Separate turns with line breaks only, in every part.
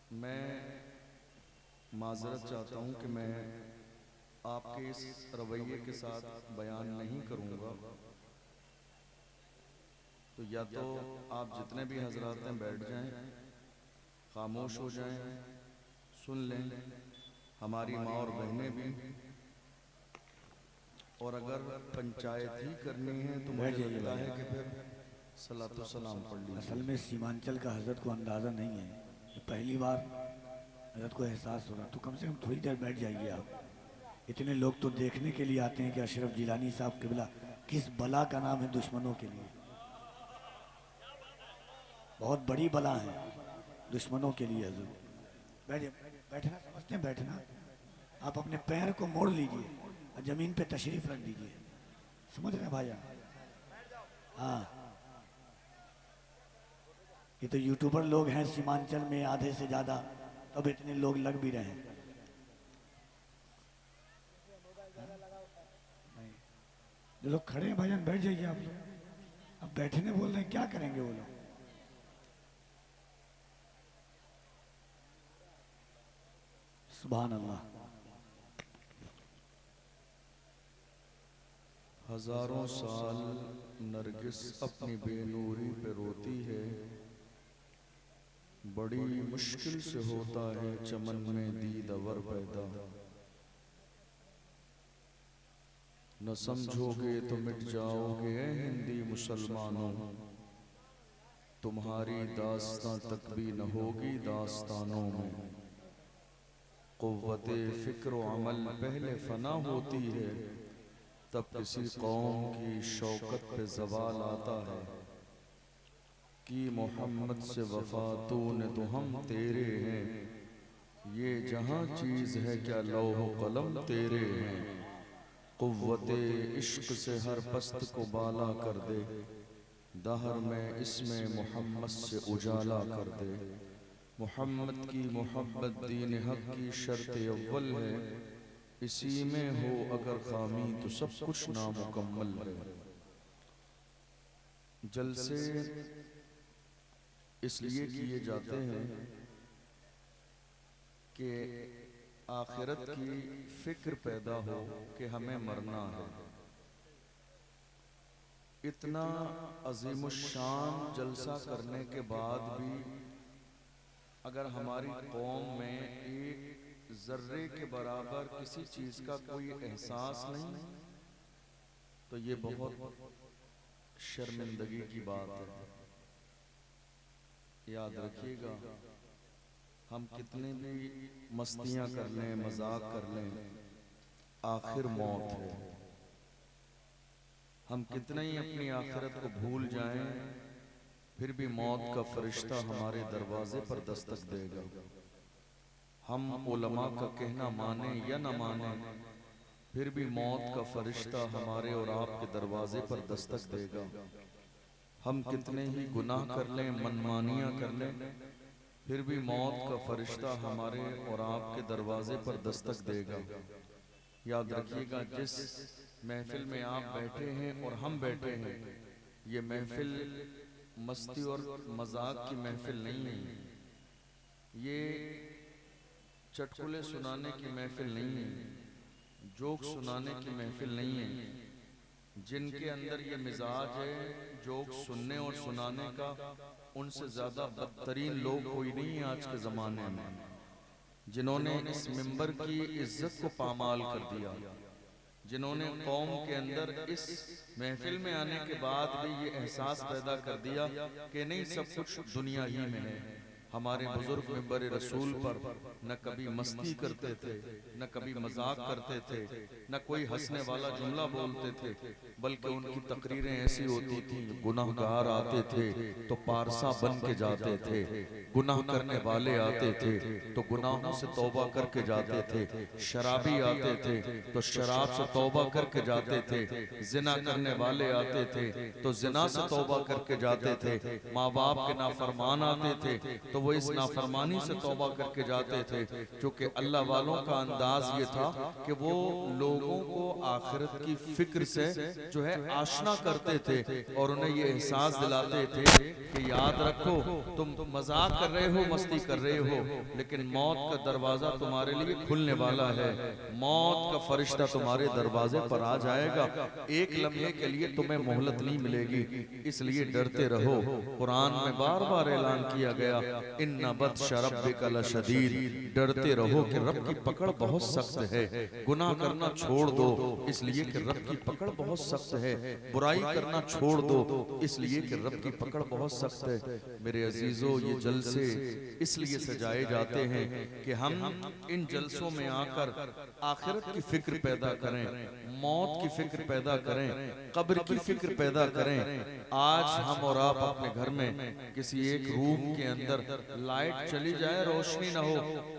मैं माजरत चाहता हूँ कि मैं आपके इस रवैये के साथ बयान नहीं करूँगा। तो या तो आप जितने भी हजरात हैं बैठ जाएं, खामोश हो जाएं, सुन लें हमारी माँ और बहनें भी। और अगर पंचायत ही करनी है तो मुझे लगता है कि फिर सलातो सलाम पढ़ लीजिए।
असल में सीमांचल का हजरत को अंदाज़ा नहीं है, ये पहली बार हजरत को एहसास हो रहा, तो कम से कम थोड़ी देर बैठ जाइए आप। इतने लोग तो देखने के लिए आते हैं कि अशरफ जिलानी साहब किबला किस बला का नाम है दुश्मनों के लिए। बहुत बड़ी बला है दुश्मनों के लिए हजूर। बैठिए, बैठना समझते हैं, बैठना। आप अपने पैर को मोड़ लीजिए और जमीन पे तशरीफ रख दीजिए, समझ रहे हैं भाईया? हाँ, ये तो यूट्यूबर लोग हैं सीमांचल में आधे से ज्यादा, तब इतने लोग लग भी रहे हैं। जो लोग खड़े हैं भाईजान बैठ जाइए आप लोग। अब बैठने बोल रहे हैं, क्या करेंगे वो लोग? सुभान अल्लाह।
हजारों साल नरगिस अपनी बेनूरी पे रोती है, बड़ी मुश्किल से होता है चमन में दीदवर पैदा। न समझोगे तो मिट जाओगे ऐ हिंदी मुसलमानों, तुम्हारी दास्तां तक भी न होगी दास्तानों में। कुव्वते फिक्र व अमल पहले फना होती है, तब किसी कौम की शौकत पे ज़वाल आता है। कि मोहम्मद से वफा तूने तो हम तेरे हैं, ये जहां चीज़ है क्या लौह कलम तेरे हैं। कुव्वते इश्क से हर पस्त को बाला कर दे, दहर में इसमें मोहम्मद से उजाला कर दे। मोहम्मद की मोहब्बत दीन हक की शर्त अव्वल है, इसी में हो अगर खामी तो सब कुछ नामुकम्मल है। जलसे इसलिए किए जाते हैं कि आखिरत की फिक्र पैदा हो कि हमें मरना है। इतना अजीमुशान जलसा करने के बाद भी अगर हमारी कौम में एक जर्रे के बराबर किसी चीज का कोई एहसास नहीं, तो ये बहुत शर्मिंदगी की बात है। याद रखिएगा, हम कितने भी मस्तियां कर लें, मजाक कर लें, आखिर मौत है। हम कितने ही अपनी आखिरत को भूल जाएं, फिर भी मौत का फरिश्ता हमारे दरवाजे पर दस्तक देगा। हम उलमा का कहना माने या न माने, फिर भी मौत का फरिश्ता हमारे और आपके दरवाजे पर दस्तक देगा। हम कितने ही गुनाह कर लें, मनमानियां कर लें, फिर भी मौत का फरिश्ता हमारे और आपके दरवाजे पर दस्तक देगा। याद रखिएगा, जिस महफिल में आप बैठे हैं और हम बैठे हैं, ये महफिल मस्ती और मजाक की महफिल नहीं है, ये चटकुले सुनाने की महफिल नहीं है, जोक सुनाने की महफिल नहीं है। जिनके अंदर ये मिजाज है जोक सुनने और सुनाने का, उनसे ज्यादा बदतरीन लोग कोई नहीं है आज के जमाने में, जिन्होंने इस मिंबर की इज्जत को पामाल कर दिया, जिन्होंने कौम के अंदर इस महफिल में आने के बाद भी ये एहसास पैदा कर दिया कि नहीं सब कुछ दुनिया ही में है। हमारे बुजुर्ग मिंबर रसूल पर न कभी मस्ती करते थे, न कभी मजाक करते थे, न कोई हंसने वाला जुमला बोलते थे, बल्कि उनकी तकरीरें ऐसी होती थी, गुनाहगार आते थे तो पारसा बन के जाते थे, गुनाह करने वाले आते थे तो गुनाहों से तौबा करके जाते थे, शराबी आते थे तो शराब से तौबा करके जाते थे, जिना करने वाले आते थे तो जिना से तौबा करके जाते थे, माँ बाप के नाफरमान आते थे तो वो इस नाफरमानी से तौबा करके जाते थे, क्योंकि अल्लाह वालों का अंदाज ये था कि वो लोगों को आखिरत की फिक्र से जो है आशना करते थे और उन्हें ये एहसास दिलाते थे कि याद रखो तुम मजाक कर रहे हो, मस्ती कर रहे हो, लेकिन मौत का दरवाजा तुम्हारे लिए खुलने वाला है। मौत का फरिश्ता तुम्हारे दरवाजे पर आ जाएगा, एक लम्हे के लिए तुम्हें मोहलत नहीं मिलेगी, इसलिए डरते रहो। कुरान में बार बार ऐलान किया गया, इन्ना बत्श रब्बिका लशदीद, डरते रहो कि रब की पकड़ बहुत सख्त है। गुनाह करना छोड़ दो इसलिए कि रब की पकड़ बहुत सख्त है, बुराई करना छोड़ दो इसलिए कि रब की पकड़ बहुत सख्त है। मेरे अजीजों, ये जलसे इसलिए सजाए जाते हैं कि हम इन जलसों में आकर आखिरत की फिक्र पैदा करें, मौत की फिक्र पैदा करें, कब्र की फिक्र पैदा करें। आज हम और आप अपने घर में किसी एक रूम के अंदर लाइट चली जाए, रोशनी ना हो,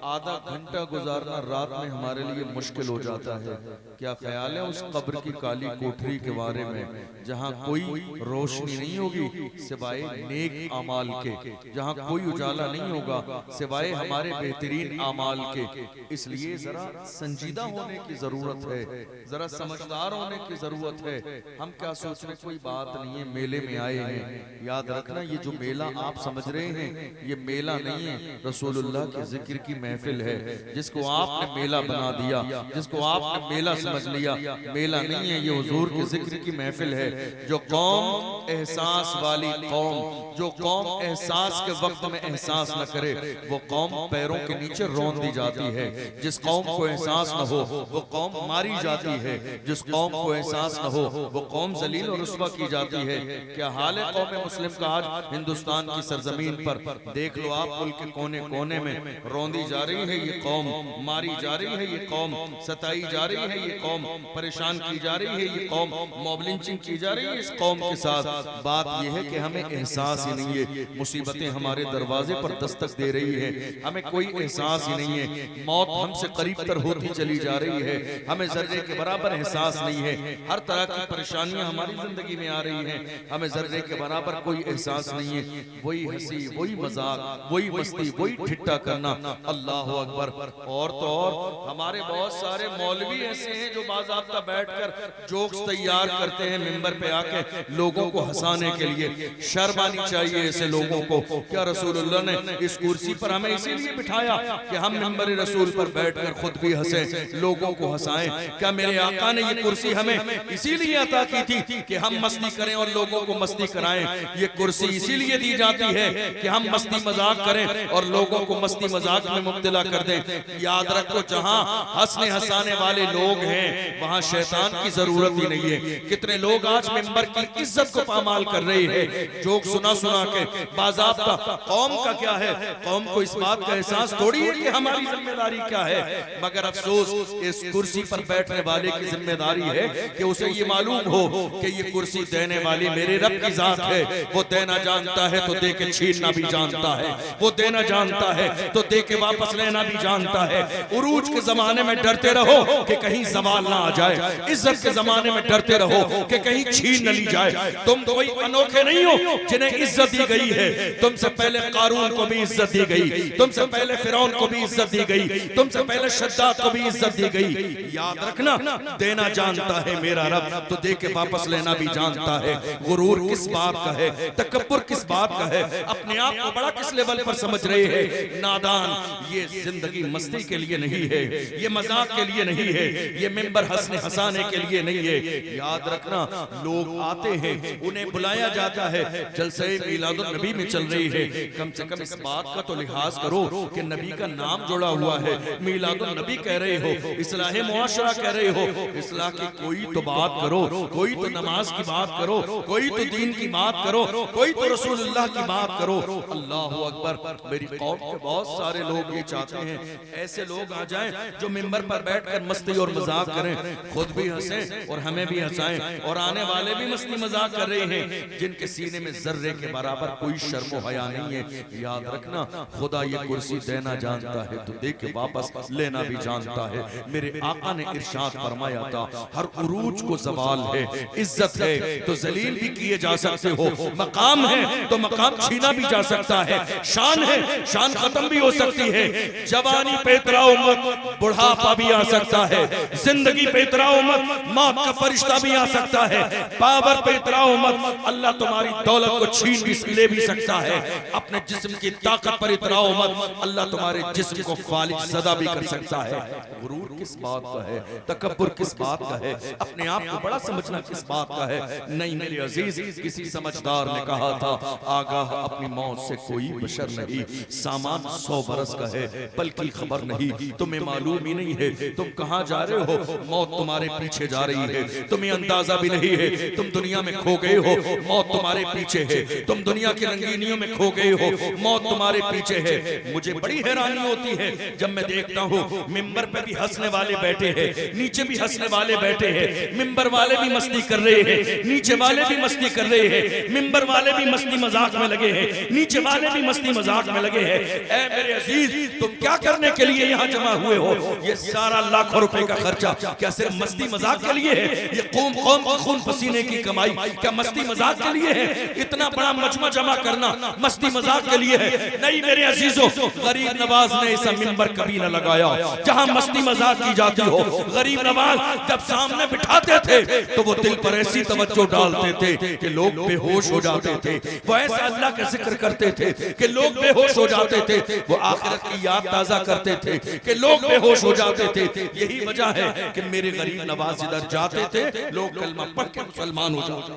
आधा घंटा गुजारना रात में हमारे लिए मुश्किल हो जाता है। क्या ख्याल है उस कब्र की काली कोठरी के बारे में, जहाँ कोई रोशनी नहीं होगी सिवाय नेक अमाल के, जहाँ कोई उजाला नहीं होगा सिवाय हमारे बेहतरीन अमाल के। इसलिए जरा संजीदा होने की जरूरत है, जरा समझदार होने की जरूरत है। हम क्या सोच रहे, कोई बात नहीं है, मेले में आए हैं। याद रखना, ये जो मेला आप समझ रहे हैं ये मेला नहीं है, रसूलुल्लाह के जिक्र की महफिल है। जिसको आपने मेला बना दिया, जिसको आपने मेला समझ लिया, मेला नहीं है, ये हुजूर के जिक्र की महफिल है। जो कौम एहसास वाली कौम, जो कौम एहसास के वक्त में एहसास न करे, वो कौम पैरों के नीचे रौंद दी जाती है। जिस कौम को एहसास न हो वो कौम मारी जाती है, जिस कौम को एहसास न हो वो कौम जलील और रुस्वा की जाती है। क्या हाल है कौम मुस्लिम का आज हिंदुस्तान की सरजमीन पर? देख लो आप, मुल्क के कोने कोने में रौंदी जा रही है ये कौम, मारी जा रही है ये कौम, सताई जा रही है ये कौम, परेशान की जा रही है ये कौम, मॉब लिंचिंग की जा रही है इस कौम के साथ। बात यह है कि हमें एहसास ही नहीं है, मुसीबतें हमारे दरवाजे पर दस्तक दे रही है, हमें कोई एहसास ही नहीं है। मौत हमसे करीब तर होती चली जा रही है, हमें जर्रे के बराबर एहसास नहीं है। हर तरह की परेशानियां हमारी जिंदगी में आ रही हैं, हमें जर्रे के बराबर कोई एहसास नहीं है। वही हंसी, वही मजाक, वही मस्ती, वही ठिट्टा करना, अल्लाह अकबर। और तो और हमारे बहुत सारे मौलवी ऐसे हैं जो बाज़ाब्ता बैठकर जोक्स तैयार करते हैं मिंबर पे आके लोगों को हंसाने के लिए। शर्म आनी चाहिए ऐसे लोगों को। क्या रसूलुल्लाह ने इस कुर्सी पर हमें इसीलिए बिठाया कि हम मिंबर रसूल पर बैठकर खुद भी हंसें, लोगों को हंसाएं? क्या मेरे आका ने ये कुर्सी हमें इसीलिए अता की थी कि हम मस्ती करें और लोगों को मस्ती कराएं? ये कुर्सी इसीलिए दी जाती है कि हम मस्ती मजाक करें और लोगों को मस्ती मजाक में मुब्तला कर दें। याद रखो, जहां हंसने हंसाने वाले लोग हैं वहां शैतान की जरूरत ही नहीं है। कितने लोग आज मिंबर की इज्जत को पामाल कर रहे हैं, जोक सुना सुना के। बाज़ाब्ता कौम का क्या है, कौम को इस बात का एहसास थोड़ी है कि हमारी जिम्मेदारी क्या है। मगर अफसोस, इस कुर्सी पर बैठने वाले की जिम्मेदारी है कि उसे ये मालूम हो कि ये कुर्सी देने वाली मेरे रब की जात है। वो देना जानता है तो दे के छीनना भी जानता है, वो देना जानता है तो दे के वापस लेना भी जानता है। उरूज के जमाने में डरते रहो कि कहीं जवाल ना आ जाए, इज्जत के जमाने में डरते रहो कि कहीं छीन न ली जाए। तुम कोई अनोखे नहीं हो जिन्हें इज्जत दी गई है। तुमसे पहले कारून को भी इज्जत दी गई, तुमसे पहले फिरौन को भी इज्जत दी गई, तुमसे पहले शद्दाद को भी इज्जत दी गई। याद रखना, देना जानता है मेरा रब तो दे के वापस लेना भी जानता है। गुरूर किस बात का है, तकब्बुर किस बात का है, अपने आप को बड़ा किस लेवल पर समझ रहे हैं नादान। ये जिंदगी मस्ती के लिए नहीं है, ये मजाक के लिए नहीं है, ये मिंबर हंसने हंसाने के लिए नहीं है। याद रखना, लोग आते हैं, उन्हें बुलाया जाता है, जलसे मिलादुन नबी में चल रही है, कम से कम इस बात का तो लिहाज करो कि नबी का नाम जुड़ा हुआ है। मिलादुन नबी कह रहे हो, इस्लाह मुआशरा कह रहे हो, इस्लाह की कोई तो बात करो, कोई तो नमाज की बात करो, कोई तो दीन की बात करो, कोई तो रसूलुल्लाह की बात करो। अल्लाह अकबर। मेरी कौम के बहुत सारे लोग ये चाहते हैं ऐसे लोग आ जाएं जो मिंबर पर बैठकर मस्ती और मजाक करें, खुद भी हंसें और हमें भी हंसाएं, और आने वाले भी मस्ती मजाक कर रहे हैं जिनके सीने में जर्रे के बराबर कोई शर्म हया नहीं है। याद रखना, खुदा ये कुर्सी देना जानता है तो दे के वापस लेना भी जानता है। मेरे आका ने इरशाद फरमाया था, हर उरूज को ज़वाल है, इज्जत है तो जलील भी किए जा सकते हो, मकाम है तो मकाम छीना भी जा सकता है, शान है, शान खत्म भी हो सकती है। जवानी पे इतराओ मत, बुढ़ापा भी आ सकता है। जिंदगी पे इतराओ मत, मौत का फरिश्ता भी आ सकता है। पावर पे इतराओ मत, अल्लाह तुम्हारी दौलत को छीन भी ले भी सकता है। अपने जिस्म की ताकत पर इतराओ मत, अल्लाह तुम्हारे जिस्म को फालिज ज़दा भी कर सकता है। गुरूर किस बात का है, तकब्बुर किस बात का है, अपने आप को बड़ा समझना किस बात का है। नहीं मेरे अजीज, किसी समझदार ने कहा था, आगाह अपनी मौत से कोई बशर नहीं, सामान 100 बरस का है, पल की खबर नहीं, तुम्हें मालूम ही नहीं है तुम कहाँ जा रहे हो। मौत तुम्हारे पीछे जा रही है, तुम्हें अंदाजा भी नहीं है। तुम दुनिया में खो गए हो, मौत तुम्हारे पीछे है। तुम दुनिया की रंगीनियों में खो गए हो, मौत तुम्हारे पीछे है। मुझे बड़ी हैरानी होती है जब मैं देखता हूँ मिंबर पे भी हंसने वाले बैठे हैं, नीचे भी हंसने वाले बैठे हैं। मिंबर वाले भी मस्ती कर रहे हैं, नीचे वाले भी मस्ती कर रहे हैं। मिंबर वाले भी मस्ती मजाक में लगे हैं, नीचे वाले भी मस्ती मजाक में लगे हैं। ऐ मेरे अजीज, तुम क्या करने के लिए यहाँ जमा हुए हो? ये सारा लाखों रुपए का खर्चा क्या सिर्फ मस्ती मजाक के लिए है? ये कौम की खून पसीने की कमाई क्या मस्ती मजाक के लिए है? इतना बड़ा मजमा जमा करना मस्ती मजाक के लिए है? नहीं मेरे अजीजों, गरीब नवाज ने ऐसा मिंबर कभी न लगाया जहां मस्ती मजाक की जाती हो। गरीब नवाज जब सामने बिठाते थे तो वो दिल पर ऐसी तवज्जो डालते थे कि लोग बेहोश हो जाते थे। वो ऐसा अल्लाह का जिक्र करते थे कि लोग बेहोश हो जाते थे। वो आखिरत की याद ताजा करते थे कि लोग बेहोश हो जाते थे। यही वजह है कि मेरे गरीब नवाज इधर जाते थे, लोग कलमा पढ़ के मुसलमान हो जाते।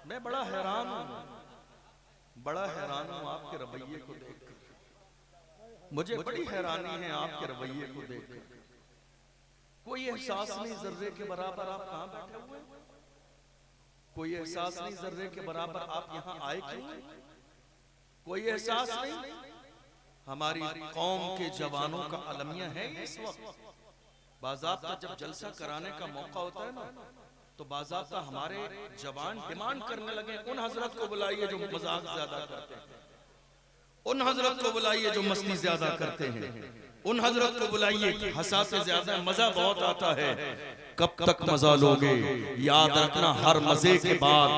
मैं बड़ा हैरान हूं, बड़ा हैरान हूं आपके रवैये को देखकर। मुझे बड़ी हैरानी है आपके रवैये को देखकर। कोई एहसास नहीं जर्रे के बराबर आप कहां बैठे हुए? कोई एहसास नहीं जर्रे के बराबर आप यहां आए क्यों? कोई एहसास नहीं। हमारी कौम के जवानों का अलमिया है इस वक्त। बाज़ाब्ता जब जलसा कराने का मौका होता है ना, तो बाज़ाब्ता हमारे जवान डिमांड करने लगे, उन हजरत को बुलाइए जो मजाक ज्यादा करते हैं, उन हजरत को बुलाइए जो मस्ती ज्यादा करते हैं, उन हजरत को बुलाइए हंसाते ज्यादा मजा बहुत आता है। कब तक मजा लोगे? याद रखना, हर मजे के बाद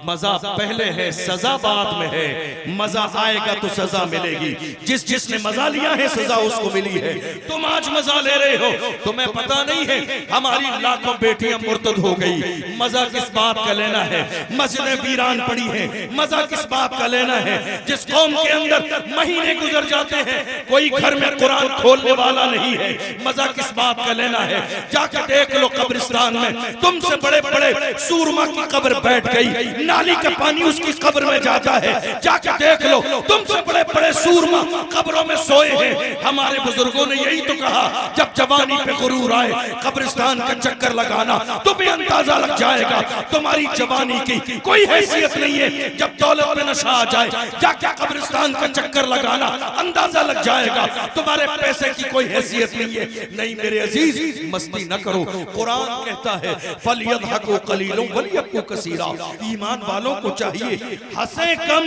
मजा पहले है, सजा बाद में है। मजा आएगा तो सजा मिलेगी। जिसने मजा लिया है सजा उसको मिली है। तुम आज मजा ले रहे हो, तुम्हें पता नहीं है हमारी लाखों बेटियां मुर्तद हो गई। मजा किस बात का लेना है? मस्जिदें वीरान पड़ी हैं, मजा किस बात का लेना है? जिस कौम के अंदर महीने गुजर जाते हैं, कोई घर में कुरान खोलने वाला नहीं है, मजा किस बात का लेना है? जाके देख लो कब्रिस्तान में तुमसे बड़े बड़े सूरमा की कब्र बैठ गई, नाली का पानी उसकी कब्र में जाता है। जाके देख लो तुमसे बड़े बड़े सूरमा कब्रों में सोए हैं। हमारे बुजुर्गों ने यही तो कहा, जब जवानी पे गुरूर आए कब्रिस्तान का चक्कर लगाना, तुम्हें अंदाजा लग जाएगा तुम्हारी जवानी की कोई हैसियत नहीं है। जब दौलत में नशा आ जाए, जाके कब्रिस्तान का चक्कर लगाना, अंदाजा लग जाएगा तुम्हारे पैसे की कोई हैसियत नहीं है। नहीं मेरे अजीज, मस्ती न करो। कुरान कहता है फलयदहकू कलीलन वलियबकू कसीरा। ईमान वालों को चाहिए हंसे कम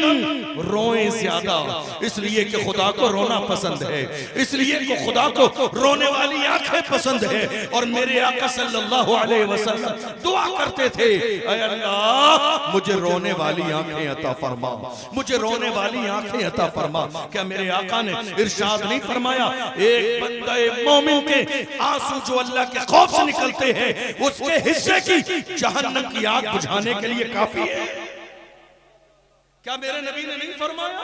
रोए ज्यादा, इसलिए कि खुदा को रोना पसंद है, इसलिए कि खुदा को रोने वाली आंखें पसंद है। और मेरे आका सल्लल्लाहु अलैहि वसल्लम दुआ करते थे, ऐ अल्लाह मुझे रोने वाली आंखें अता फरमा, मुझे रोने वाली आंखें अता फरमा। क्या मेरे आका ने इरशाद नहीं फरमाया, एक बंदे मोमिन के आंसू जो अल्लाह के खौफ से निकलते हैं उसके हिस्से की जहन्नम की आग बुझाने के लिए काफी है? क्या मेरे नबी ने नहीं फरमाया?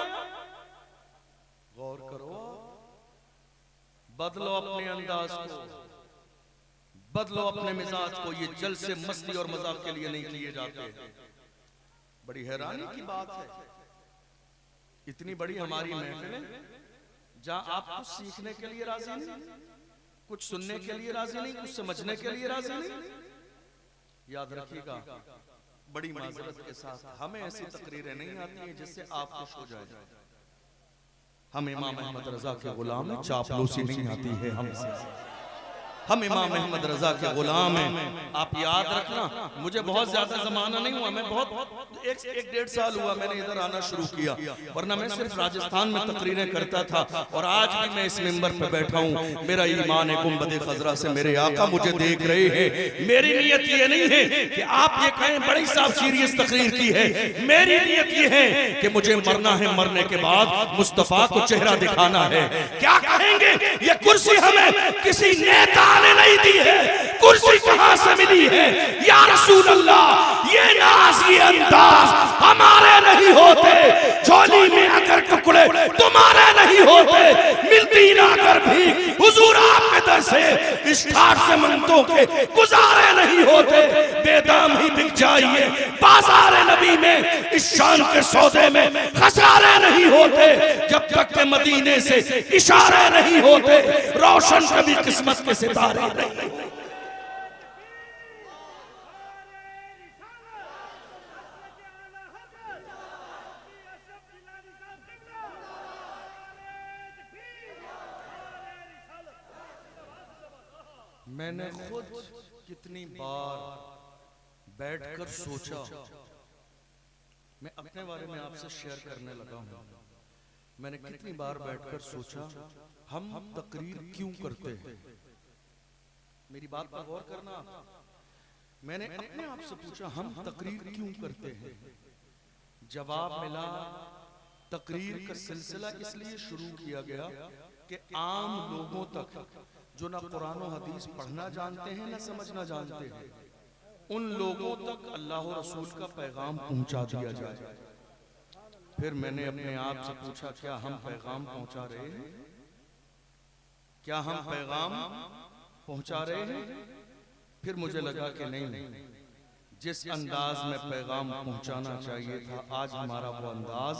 गौर करो, बदलो अपने अंदाज को, बदलो अपने मिजाज को। ये जल से मस्ती और मजाक के लिए नहीं किए जाते। बड़ी हैरानी की बात है, इतनी बड़ी हमारी महफिल जहां आप कुछ सीखने के लिए राजी नहीं, कुछ सुनने के लिए राजी नहीं, कुछ समझने के लिए राजी नहीं। याद रखिएगा, बड़ी माजरत के साथ हमें ऐसी तकरीरें नहीं आती हैं जिससे आप खुश हो जाए। हम इमाम अहमद रजा के गुलाम हैं, चापलूसी नहीं आती है हमसे। हम इमाम अहमद रजा के गुलाम हैं। आप याद रखना, मुझे बहुत ज्यादा जमाना नहीं हुआ, मैं बहुत एक डेढ़ साल हुआ मैंने इधर आना शुरू किया, वरना मैं सिर्फ राजस्थान में तकरीरें करता था। और आज भी मैं इस मिंबर पे बैठा हूँ। मेरा ईमान है गुंबद खजरा से मेरे आका मुझे देख रहे हैं। मेरी नीयत ये नहीं है कि आप ये कहें बड़ी साहब सीरियस तकरीर की है। मेरी नीयत ये है कि मुझे मरना है, मरने के बाद मुस्तफा को चेहरा दिखाना है। क्या कहेंगे? ये कुर्सी हमें किसी नेता ने नहीं दी है, कुर्सी कहां से मिली है? या रसूल अल्लाह, ये नाज ये अंदाज हमारे नहीं होते, झोली में अगर टुकड़े तुम्हारे नहीं होते, मिलती ना कर भी हुजूर आपके दर से इस ठाठ से मंतों के गुजारे नहीं होते। बेदाम ही बिक जाइए बाजार नबी में, इस शान के सौदे में खसारे नहीं होते, जब तक के मदीने से इशारे नहीं होते, रोशन कभी किस्मत के सितारे नहीं। मैंने खुद कितनी बार बैठकर सोचा, मैं अपने बारे में आपसे शेयर करने लगा हूं। मैंने कितनी बार बैठकर सोचा हम तकरीर क्यों करते हैं। मेरी बात पर गौर करना। मैंने अपने आप से पूछा हम तकरीर क्यों करते हैं। जवाब मिला तकरीर का सिलसिला इसलिए शुरू किया गया कि आम लोगों तक जो ना कुरान और हदीस पढ़ना जानते हैं ना समझना जानते हैं, उन लोगों तक अल्लाह और रसूल का पैगाम पहुंचा दिया जाए। फिर मैंने अपने आप से पूछा क्या हम पैगाम पहुंचा रहे हैं? क्या हम पैगाम पहुंचा रहे हैं? फिर मुझे लगा कि नहीं, जिस अंदाज में पैगाम पहुंचाना चाहिए था आज हमारा वो अंदाज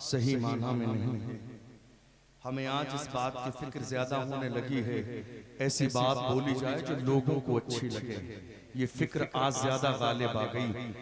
सही माना में नहीं है। हमें आज इस बात की फिक्र ज्यादा होने लगी है, ऐसी बात बोली जाए जो लोगों को अच्छी लगे। ये फिक्र आज ज्यादा गालिब आ गई।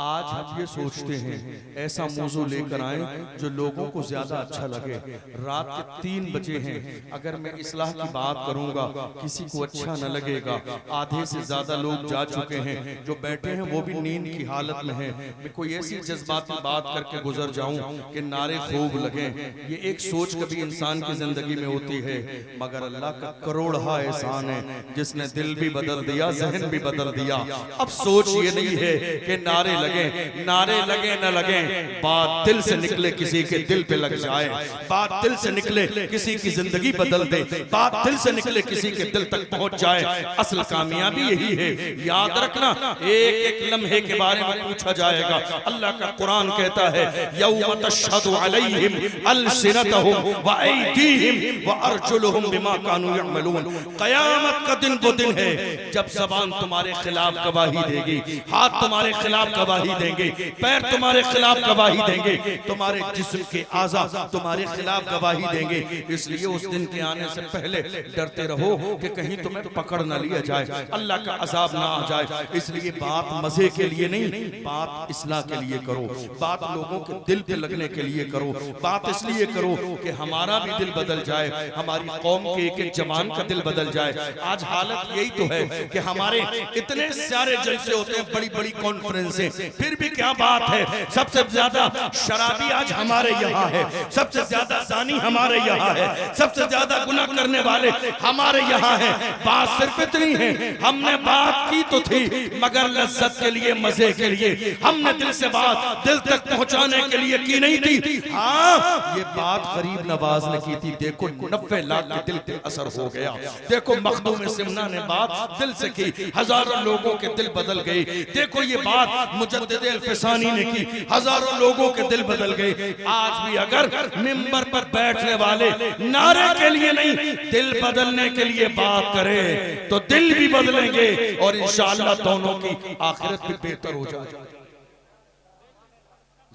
आज हम ये सोचते हैं ऐसा मौजू लेकर आए जो लोगों को ज्यादा अच्छा लगे। रात के 3 बजे हैं, अगर मैं इस्लाह की बात करूंगा किसी को अच्छा न लगेगा। आधे से ज्यादा लोग जा चुके हैं, जो बैठे हैं वो भी नींद की हालत में हैं। मैं कोई ऐसी जज्बाती बात करके गुजर जाऊं कि नारे खूब लगे। ये एक सोच कभी इंसान की जिंदगी में होती है, मगर अल्लाह का करोड़हा एहसान है जिसने दिल भी बदल दिया, जहन भी बदल दिया। अब सोच ये नहीं है कि नारे लगे न लगे, बात दिल से निकले किसी के दिल पे लग जाए, बात दिल से निकले किसी की जिंदगी बदल दे, बात दिल से निकले किसी के दिल तक पहुंच जाए। असल कामयाबी यही है। याद रखना, एक एक लम्हे के बारे में पूछा जाएगा। अल्लाह का कुरान कहता है यौम तशहदु अलैहिम अलसिनतहुम व अयदीहिम व अर्जुलुहुम बिमा कानू यअमलून। कयामत का दिन वो दिन है जब ज़बान तुम्हारे खिलाफ गवाही देगी, हाथ तुम्हारे खिलाफ गवाही देंगे, पैर तुम्हारे खिलाफ गवाही देंगे, तुम्हारे जिस्म के आज़ा तुम्हारे खिलाफ गवाही देंगे। इसलिए उस दिन के आने से पहले डरते रहो कि कहीं तुम्हें पकड़ ना लिया जाए, अल्लाह का अजाब ना आ जाए। इसलिए बात मजे के लिए नहीं, बात इस्लाह के लिए करो, बात लोगों के दिल पे लगने के लिए करो। बात इसलिए करो कि हमारा भी दिल बदल जाए, हमारी कौम के एक एक जवान का दिल बदल जाए। आज हालत यही तो है कि हमारे इतने सारे जलसे होते हैं, बड़ी बड़ी कॉन्फ्रेंसें, फिर भी क्या बात है, सबसे ज्यादा शराबी आज हमारे यहाँ है, सबसे ज्यादा जानी हमारे यहाँ है, सबसे ज्यादा गुनाह करने वाले हमारे यहाँ हैं। बात सिर्फ इतनी है, हमने बात की तो थी मगर लज्जत के लिए, मजे के लिए, हमने दिल से बात दिल तक पहुँचाने के लिए की नहीं थी। हाँ, ये बात गरीब नवाज ने की थी। देखो 90 लाख के दिल पे असर हो गया। देखो मखदूम सिमना ने बात दिल से की, हजारों लोगों के दिल बदल गए। देखो ये बात मुजद्दिद अल-फिसानी ने की, हजारों लोगों के दिल बदल गए। आज भी अगर मिंबर पर बैठने वाले नारे के लिए नहीं, दिल बदलने के लिए बात करें तो दिल भी बदलेंगे और इंशाअल्लाह दोनों की आखिरत भी बेहतर हो जाएगी।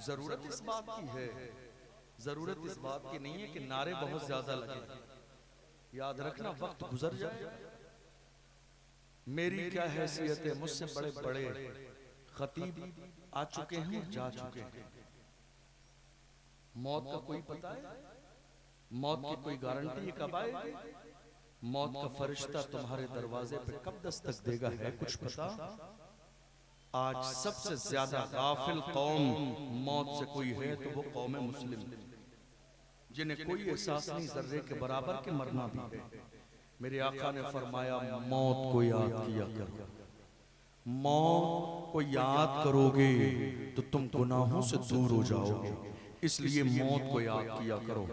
जरूरत इस बात की है, जरूरत इस बात की नहीं है कि नारे बहुत ज्यादा लगे। याद रखना, वक्त गुजर जाए। मेरी क्या हैसियत है, मुझसे बड़े बड़े खतीब आ चुके हैं और जा चुके हैं। मौत का कोई पता है? मौत की कोई गारंटी कब आएगी? मौत का फरिश्ता तुम्हारे दरवाजे पे कब दस्तक देगा है कुछ पता? आज सबसे ज्यादा गाफिल कौम मौत से कोई है तो वो कौम मुस्लिम, जिन्हें कोई एहसास नहीं जर्रे के बराबर के मरना भी है। मेरे आका ने फरमाया मौत को याद किया करो, मौत को याद करोगे तो तुम गुनाहों से दूर हो जाओगे, इसलिए मौत को याद किया करो।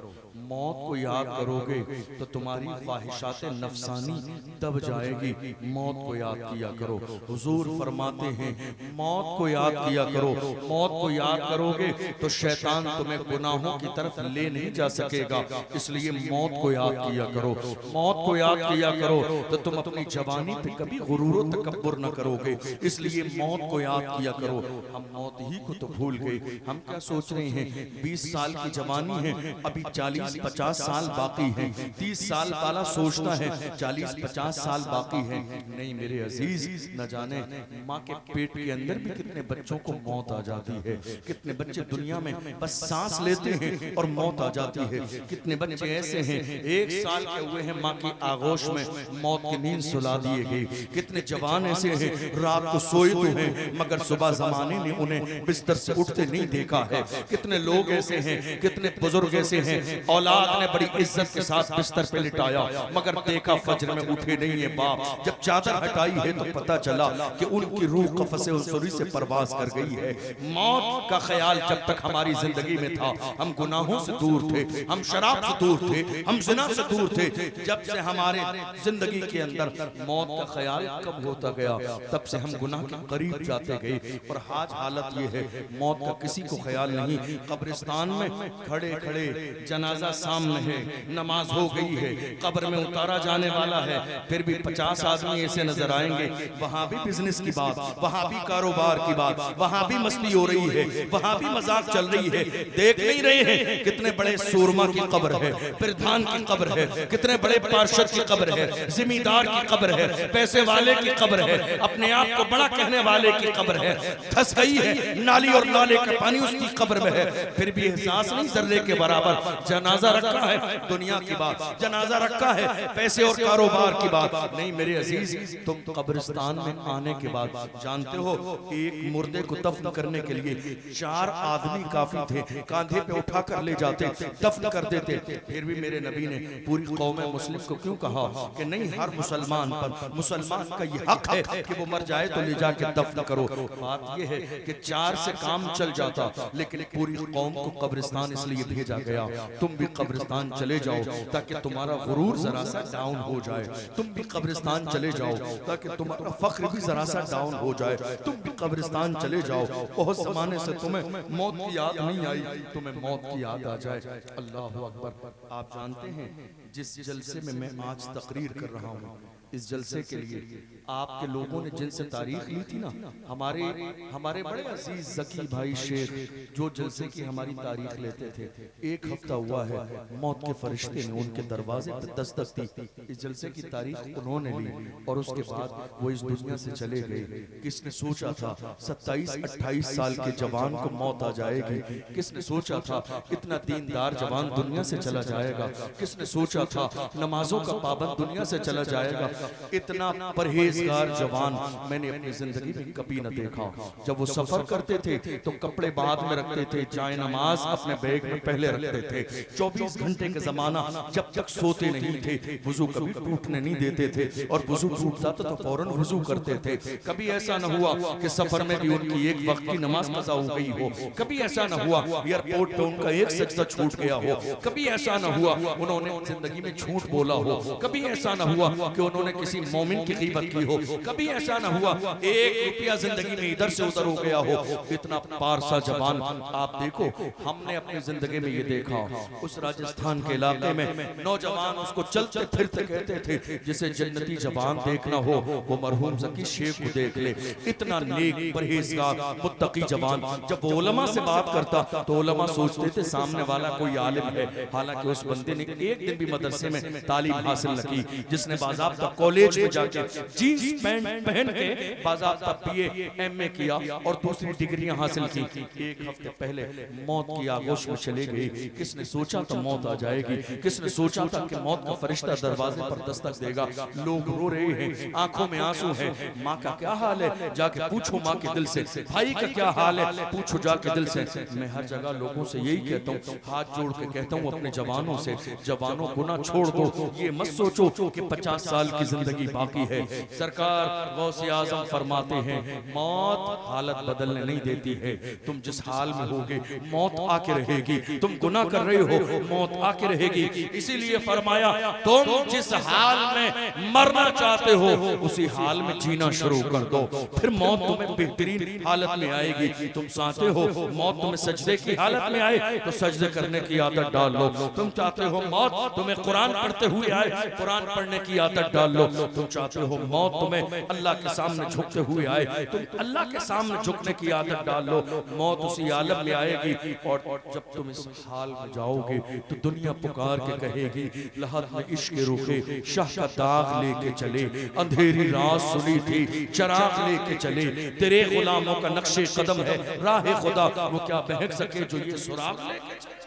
मौत को याद करोगे तो तुम्हारी ख्वाहिशात नफसानी दब जाएगी। मौत को याद किया करो। हुजूर फरमाते हैं मौत को याद किया करो, मौत को याद करोगे तो शैतान तुम्हें गुनाहों की तरफ ले नहीं जा सकेगा, इसलिए मौत को याद किया करो। मौत को याद किया करो तो तुम अपनी जवानी पे कभी गुरूर व तकब्बुर न करोगे, इसलिए मौत को याद किया करो। हम मौत ही को तो भूल गए। हम क्या सोच रहे हैं 20 साल की जवानी है, अभी 40-50 साल बाकी है। 30 साल वाला सोचता है 40-50 साल बाकी है। नहीं मेरे अजीज, न जाने माँ के पेट के अंदर भी कितने बच्चों को मौत आ जाती है। कितने बच्चे दुनिया में बस सांस लेते हैं और मौत आ जाती है। कितने बच्चे ऐसे हैं 1 साल के हुए हैं माँ की आगोश में मौत की नींद सुला दिए गए। कितने जवान ऐसे हैं रात को सोए तो हैं मगर सुबह जमाने ने उन्हें बिस्तर से उठते नहीं देखा है। कितने लोग ऐसे हैं, कितने बुजुर्ग ऐसे हैं औलाद ने बड़ी इज्जत के साथ बिस्तर पे लिटाया मगर देखा फजर में उठे नहीं है बाप। जब चादर हटाई है तो पता चला कि उनकी रूह कफ़से उसूरी से परवाज कर गई है। मौत का ख्याल जब तक हमारी जिंदगी में था हम गुनाहों से दूर थे, हम शराब से दूर थे, हम जिना से दूर थे। जब से हमारे जिंदगी के अंदर मौत का ख्याल कब होता गया तब से हम गुनाह के करीब जाते गए। और आज हालत ये है मौत का किसी को ख्याल नहीं। कब्रिस्तान में खड़े खड़े जनाजा सामने है, नमाज हो गई है, कब्र में उतारा जाने वाला है, फिर भी 50 आदमी ऐसे नजर आएंगे। वहां भी बिजनेस की बात, वहां भी कारोबार की बात, वहां भी मस्ती हो रही है, वहां भी मजाक चल रही है। देख नहीं रहे हैं कितने बड़े सूरमा की कब्र है, प्रधान की कब्र है, कितने बड़े पार्षद की कब्र है, जिम्मेदार की कब्र है, पैसे वाले की कब्र है, अपने आप को बड़ा कहने वाले की कब्र है। धस गई है नाली और नाले का पानी उसकी कब्र में है, फिर भी एहसास नहीं जर्रे के बराबर। जनाजा रखा है दुनिया की बात, जनाजा रखा है पैसे और कारोबार की बात नहीं। मेरे अजीज, तुम कब्रिस्तान में आने के बाद जानते हो एक मुर्दे को दफन करने के लिए 4 आदमी काफी थे, कांधे पे उठा कर ले जाते, दफन कर देते। फिर भी मेरे नबी ने पूरी कौम मुस्लिम को क्यों कहा कि नहीं, हर मुसलमान पर मुसलमान का ये हक है कि वो मर जाए तो ले जाके दफन करो। बात ये है कि 4 से काम चल जाता, लेकिन पूरी कौम को कब्रिस्तान इसलिए भेजा गया। तुम भी कब्रिस्तान चले जाओ ताकि तुम्हारा गुरूर जरा सा डाउन हो जाए। तुम भी कब्रिस्तान चले जाओ ताकि तुम्हारा फख्र भी जरा सा डाउन हो जाए। तुम भी कब्रिस्तान चले जाओ, बहुत जमाने से तुम्हें मौत की याद नहीं आई, तुम्हें मौत की याद आ जाए। अल्लाह अकबर। आप जानते हैं जिस जलसे में मैं आज तकरीर कर रहा हूँ, इस जलसे के लिए आपके लोगों ने जिनसे तारीख ली थी ना, हमारे बड़े अजीज जकी भाई शेख जो जलसे की हमारी तारीख लेते थे, 1 हफ्ता हुआ है मौत के फरिश्ते ने उनके दरवाजे पर दस्तक दी। इस जलसे की तारीख उन्होंने ली और उसके बाद वो इस दुनिया से चले गए। किसने सोचा था 27-28 साल के जवान को मौत आ जाएगी? किसने सोचा था इतना दीनदार जवान दुनिया से चला जाएगा? किसने सोचा था नमाजों का पाबंद दुनिया से चला जाएगा? इतना परहेजगार जवान मैंने अपनी जिंदगी में कभी न देखा। जब वो सफर करते थे तो कपड़े बाद में रखते थे, जाए नमाज अपने बैग में पहले रखते थे। 24 घंटे का जमाना जब तक सोते नहीं थे, वुजू कभी टूटने नहीं देते थे, और वुजू टूटता तो फौरन वुजू करते थे। कभी ऐसा न हुआ कि सफर में भी उनकी एक वक्त की नमाज कज़ा हो गई हो। कभी ऐसा न हुआ एयरपोर्ट पे उनका एक सजदा छूट गया हो। कभी ऐसा न हुआ उन्होंने जिंदगी में झूठ बोला हो। कभी ऐसा न हुआ कि उन्होंने किसी मोमिन की ग़ीबत की हो। कभी ऐसा न हुआ 1 रुपया जिंदगी में इधर से उधर हो गया हो। इतना पारसा जवान आप देखो, हमने अपनी जिंदगी में ये देखा। उस राजस्थान के इलाके में नौजवान उसको चलते फिरते कहते थे जिसे जन्नती जवान देखना हो वो मरहूम ज़की शेख को देख ले। इतना नेक परहेजगार मुत्तकी जवान। जब वो उलमा से बात करता तो उलमा सोचते थे सामने वाला कोई आलिम है, हालांकि उस बंदे ने एक दिन भी मदरसे में तालीम हासिल न की। जिसने बाज़ाब्ता कॉलेज में जाके जीन्स पैंट पहन के बाज़ाब्ता बीए एमए किया और दूसरी डिग्रियां हासिल की। एक हफ्ते पहले मौत की आगोश में चले गए। किसने सोचा था मौत आ जाएगी? किसने सोचा था कि मौत का फरिश्ता दरवाजे पर दस्तक देगा? लोग रो रहे हैं, आंखों में आंसू है। माँ का क्या हाल है? जाके पूछो माँ के दिल से। भाई का क्या हाल है? पूछो जाके दिल से। मैं हर जगह लोगों से यही कहता हूँ, हाथ जोड़ के कहता हूँ अपने जवानों से, जवानों गुनाह छोड़ दो। ये मत सोचो कि 50 साल की जिंदगी बाकी है। सरकार गौसे आजम फरमाते हैं, मौत हालत बदलने नहीं देती है। तुम जिस हाल में होगे मौत आके रहेगी। तुम गुनाह कर रहे हो, मौत आके रहेगी। इसीलिए फरमाया, तुम जिस हाल में मरना चाहते हो उसी हाल में जीना शुरू कर दो, फिर मौत तुम्हें बेहतरीन हालत में आएगी। तुम चाहते हो मौत तुम्हें सजदे की हालत में आए तो सजदे करने की आदत डाल लो। तुम चाहते हो मौत तुम्हें कुरान पढ़ते हुए आए, कुरान पढ़ने की आदत डाल लो। तुम चाहते हो मौत तुम्हें अल्लाह के सामने झुकते हुए आए, तुम अल्लाह के सामने झुकने की आदत डाल लो। मौत उसी आलम में आएगी और जब तुम इस हाल में जाओगे तो दुनिया पुकार के कहेगी, लहद में इश्क रुखे शाह का दाग लेके चले, अंधेरी रात सुनी थी चराग लेके चले, तेरे गुलामों का नक्शे कदम है राह खुदा, वो क्या बहक सके जो ये सुराग लेके चले।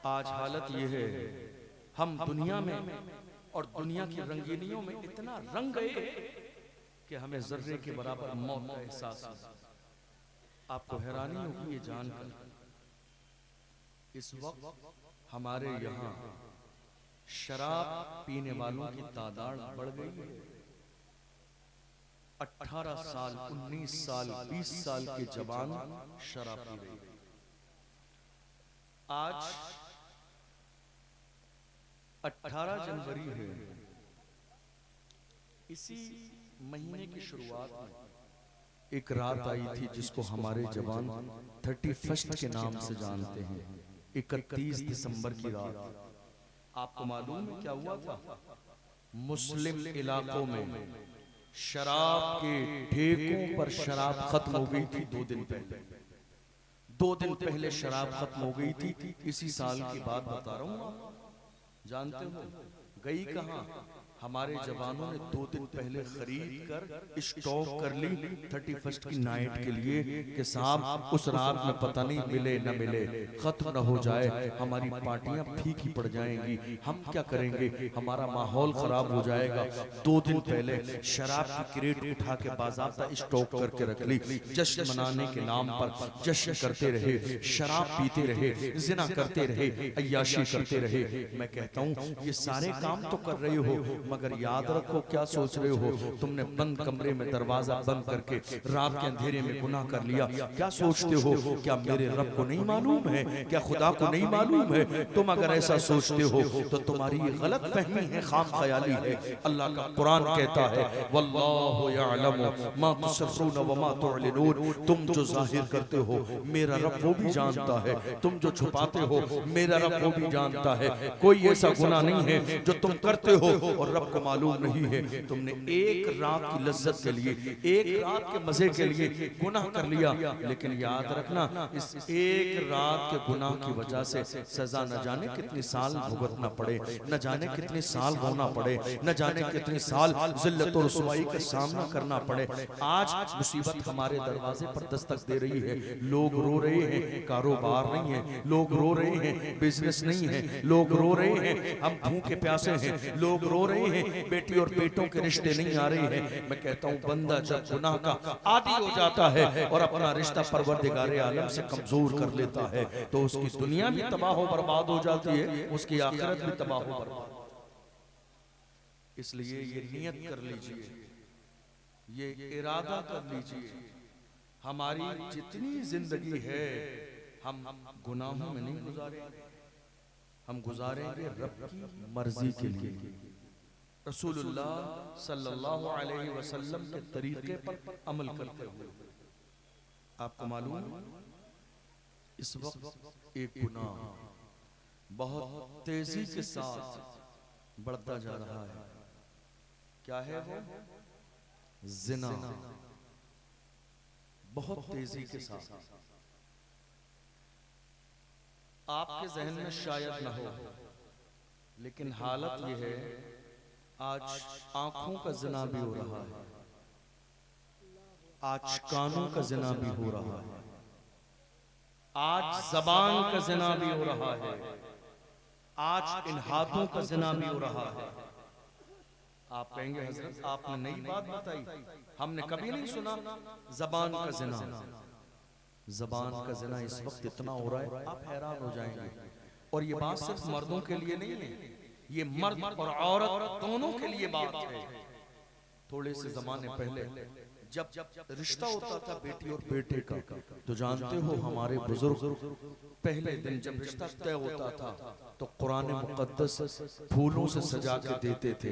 आज हालत ये है, हम दुनिया में और दुनिया की रंगीनियों में इतना रंग गए कि हमें जर्रे के बराबर मौत का एहसास हो। आपको हैरानी होगी ये जानकर, इस वक्त हमारे यहाँ शराब पीने वालों की तादाद बढ़ गई है। 18 साल, 19 साल, 20 साल के जवान शराब पी रहे हैं। आज 18 जनवरी है। इसी महीने की शुरुआत में एक रात आई थी जिसको हमारे जवान 31 के नाम से जानते हैं। 31 दिसंबर की रात। आपको मालूम है क्या हुआ था? मुस्लिम इलाकों में शराब के ठेकों पर शराब खत्म हो गई थी 2 दिन पहले। 2 दिन पहले शराब खत्म हो गई थी। इसी साल की बात बता रहा हूँ। जानते हो गई कहां? हमारे जवानों ने 2 दिन पहले खरीद कर स्टॉक कर ली 31 की नाइट के लिए कि साहब उस रात में पता नहीं मिले न मिले, खत्म न हो जाए, हमारी पार्टियां फीकी पड़ जाएंगी, हम क्या करेंगे, हमारा माहौल खराब हो जाएगा। 2 दिन पहले शराब की क्रेट उठा के बाज़ाब्ता स्टॉक करके रख ली। जश्न मनाने के नाम पर जश्न करते रहे, शराब पीते रहे, जिना करते रहे, अय्याशी करते रहे। मैं कहता हूँ ये सारे काम तो कर रहे हो, मगर याद रखो क्या सोच रहे हो? तुमने बंद कमरे में दरवाजा बंद करके रात के अंधेरे में गुनाह कर लिया। क्या सोचते हो? क्या मेरे रब को नहीं मालूम है? क्या खुदा को नहीं मालूम है? तुम अगर ऐसा सोचते हो तो तुम्हारी ये गलत फहमी है, खाम ख्याली है। अल्लाह का कुरान कहता है, वल्लाहु यअलमु मा तुसर्रून व मा तुअलिनून, तुम जो जाहिर करते हो मेरा रब वो भी जानता है, तुम जो छुपाते हो मेरा रब वो भी जानता है। कोई ऐसा गुनाह नहीं है जो तुम करते हो और रब को मालूम नहीं है। तुमने एक रात की लज्जत के लिए, एक रात के मजे के लिए गुनाह कर लिया, लेकिन याद रखना इस एक रात के गुनाह की वजह से सजा न जाने कितने साल भुगतना पड़े, न जाने कितने साल रोना पड़े, न जाने कितने साल जिल्लत और रुसवाई का सामना करना पड़े। आज मुसीबत हमारे दरवाजे पर दस्तक दे रही है। लोग रो रहे हैं, कारोबार नहीं है, लोग रो रहे हैं, बिजनेस नहीं है, लोग रो रहे हैं, हम भूखे प्यासे हैं, लोग रो रहे हैं, बेटी और बेटों के रिश्ते नहीं आ रहे हैं। मैं कहता हूँ बंदा जब गुनाह का आदी हो जाता है और अपना रिश्ता परवरदिगारे आलम से कमजोर कर लेता है तो उसकी दुनिया भी तबाह हो बर्बाद हो जाती है, उसकी आखिरत भी तबाह हो बर्बाद। इसलिए ये नियत कर लीजिए, ये इरादा कर लीजिए, हमारी जितनी जिंदगी है हम गुनाहों में नहीं गुजारेंगे, हम गुजारेंगे रब की मर्जी के लिए, रसूलुल्लाह सल्लल्लाहु अलैहि वसल्लम के तरीके पर अमल करते हुए। आपको मालूम इस वक्त एक गुनाह बहुत तेजी के साथ बढ़ता जा रहा है। क्या है वो? जिना। बहुत तेजी के साथ। आपके जहन में शायद न हो, लेकिन हालत यह है आज आंखों का जिना भी हो रहा है, आज कानों का जिना भी हो रहा है, आज जबान का जिना भी हो रहा है, आज इन हाथों का जिना भी हो रहा है। आप कहेंगे हजरत आपने नई बात बताई, हमने कभी नहीं सुना जबान का जिना। जबान का जिना इस वक्त इतना हो रहा है आप हैरान हो जाएंगे। और ये बात सिर्फ मर्दों के लिए नहीं है, ये मर्द और औरत दोनों के लिए बात है। थोड़े से जमाने पहले जब रिश्ता होता था बेटी और बेटे का, तो जानते हो हमारे बुजुर्ग पहले दिन जब रिश्ता तय होता था तो कुरान मुकद्दस फूलों से सजा के देते थे।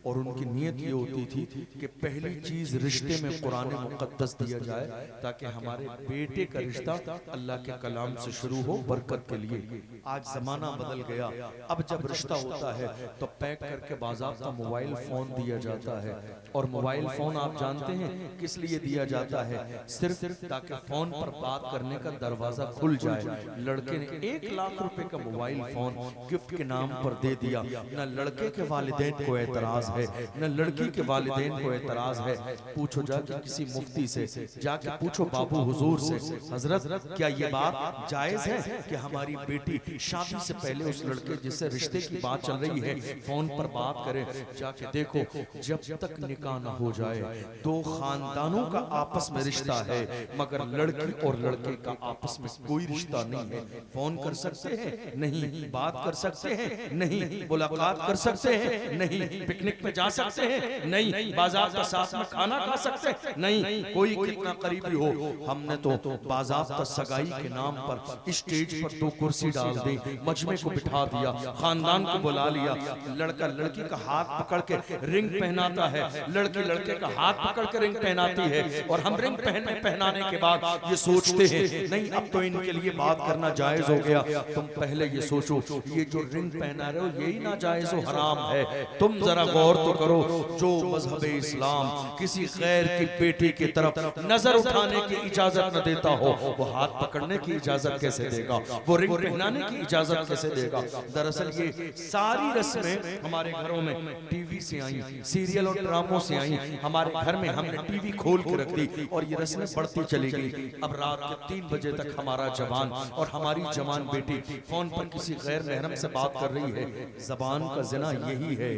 और उनकी नीयत ये होती थी कि पहली चीज रिश्ते में कुरान मुकद्दस दिया जाए, ताकि हमारे बेटे का रिश्ता अल्लाह के कलाम से शुरू हो, बरकत के लिए। आज जमाना बदल गया, अब जब रिश्ता होता है तो पैक करके बाज़ाब्ता मोबाइल फोन दिया जाता है। और मोबाइल फोन आप जानते हैं किस लिए दिया जाता है? सिर्फ ताकि फोन पर बात करने का दरवाजा खुल जाए। लड़के ने 1 लाख रुपए का मोबाइल फोन गिफ्ट के नाम पर दे दिया। न लड़के के वालिदैन को एतराज है, न लड़की के वालिदैन को एतराज है। पूछो जाके किसी मुफ्ती से, जाके पूछो बाबू हुजूर से, हजरत क्या ये बात जायज है कि हमारी बेटी शादी से पहले उस लड़के जिससे रिश्ते की बात चल रही है फोन पर बात करे? जाके देखो, जब तक निकाह न हो जाए दो खानदानों का आपस में रिश्ता है, मगर लड़की और लड़के का आपस में कोई रिश्ता नहीं है। फोन कर सकते हैं? नहीं। बात कर सकते हैं? नहीं। मुलाकात कर सकते हैं? नहीं। पिकनिक पे जा सकते हैं? नहीं। बाजार का साथ में खाना खा सकते हैं? नहीं। कोई कितना करीबी हो, हमने तो बाज़ाब्ता सगाई के नाम पर स्टेज पर 2 कुर्सी डाल दी, मजमे को बिठा दिया, खानदान को बुला लिया। लड़का लड़की का हाथ पकड़ के रिंग पहनाता है, लड़की लड़के का हाथ पकड़ के रिंग पहनाती है। और हम रिंग पहनाने के बाद ये सोचते हैं नहीं अब तो इनके लिए बात करना जायज हो गया। तुम पहले ये सोचो, ये जो रिंग पहना रहे हो यही ना जायज हो, हराम है। तुम जरा गौर तो करो, जो मजहब इस्लाम किसी गैर की बेटी की तरफ नजर उठाने की इजाजत न देता हो, वो हाथ पकड़ने की इजाजत कैसे देगा? वो रिंग पहनाने की इजाजत कैसे देगा? दरअसल ये सारी रस्में हमारे घरों में टीवी से आई, सीरियल और ड्रामों से आई। हमारे घर में हमने टीवी खोल के रख दी और ये रस्में बढ़ती चली गई। अब रात के 3 बजे तक हमारा जवान और हमारी जवान बेटी फोन पर किसी गैर महरम से बात कर रही है। जबान का जिना यही है,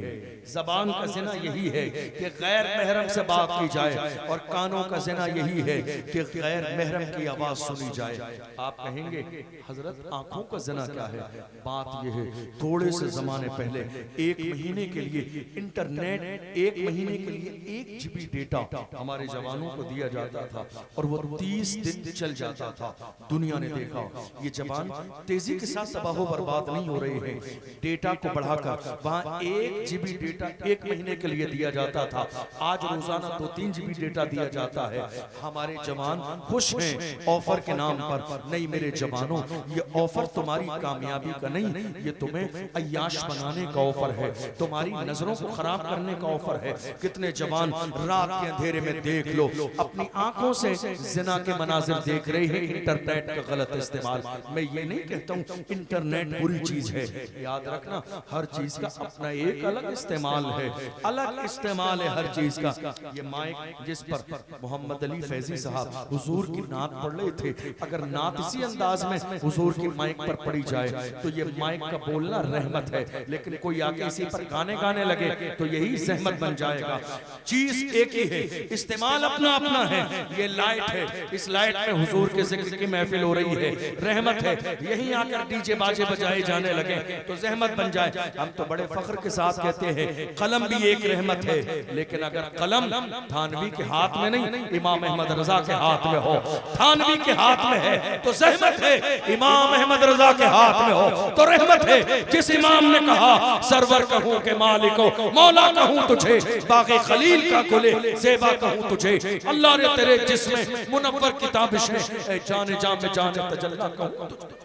जबान का जिना यही है कि गैर महरम से बात की जाए, और कानों का जिना यही है कि गैर महरम की आवाज सुनी जाए। आप कहेंगे हजरत आंखों का जिना क्या है? बात यह है, थोड़े से जमाने पहले 1 महीने के लिए इंटरनेट, 1 महीने के लिए 1 GB डेटा हमारे जवानों को दिया जाता था और वो 30 दिन चल जाता था। दुनिया ने देखा ये जवान तेजी के साथ तबाह बर्बाद नहीं हो रहे हैं। डेटा को बढ़ाकर वहां 1 GB डेटा 1 महीने के लिए दिया जाता था, आज रोजाना 2-3 GB डेटा दिया जाता है। हमारे जवान खुश हैं ऑफर के नाम पर। नहीं मेरे जवानों, ये ऑफर तुम्हारी कामयाबी का नहीं, ये तुम्हें अय्याश बनाने का ऑफर है, तुम्हारी नजरों को खराब करने का ऑफर है। कितने जवान रात के अंधेरे में देख लो अपनी आंखों से जिना के मनाजिर देख रहे हैं, इंटरनेट का गलत इस्तेमाल। मैं ये नहीं कहता हूँ इंटरनेट बुरी चीज है, याद रखना हर चीज का अपना एक अलग इस्तेमाल है, अलग इस्तेमाल है हर चीज का। ये माइक जिस पर मोहम्मद अली फैजी साहब हुजूर की नात पढ़ रहे थे, अगर नात इसी अंदाज में हुजूर की माइक पर पढ़ी जाए तो ये माइक का बोलना रहमत है, लेकिन कोई आके इसी पर गाने गाने लगे तो यही सहमत बन जाएगा। चीज एक ही है, इस्तेमाल अपना अपना है। ये लाइट है, इस लाइट में हुजूर के जिक्र की महफिल हो रही है, रहमत है। यहीं आकर डीजे बाजे बजाए जाने लगे तो जहमत बन जाए। हम तो बड़े फख्र के साथ कहते हैं कलम भी एक रहमत है, लेकिन अगर कलम थानवी के हाथ में नहीं, इमाम अहमद रजा के हाथ में हो, थानवी के हाथ में है तो जहमत है, इमाम अहमद रजा के हाथ में हो तो रहमत है। जिस इमाम ने कहा सरवर कहूं के मालिको, मौला कहूं तुझे, बागे खलील का गुले ज़ेबा कहूं तुझे, अल्लाह ने तेरे जिस्म मुनव्वर की ताबिश है, जाने जा में जाने तजल्ला कहूं तुझे।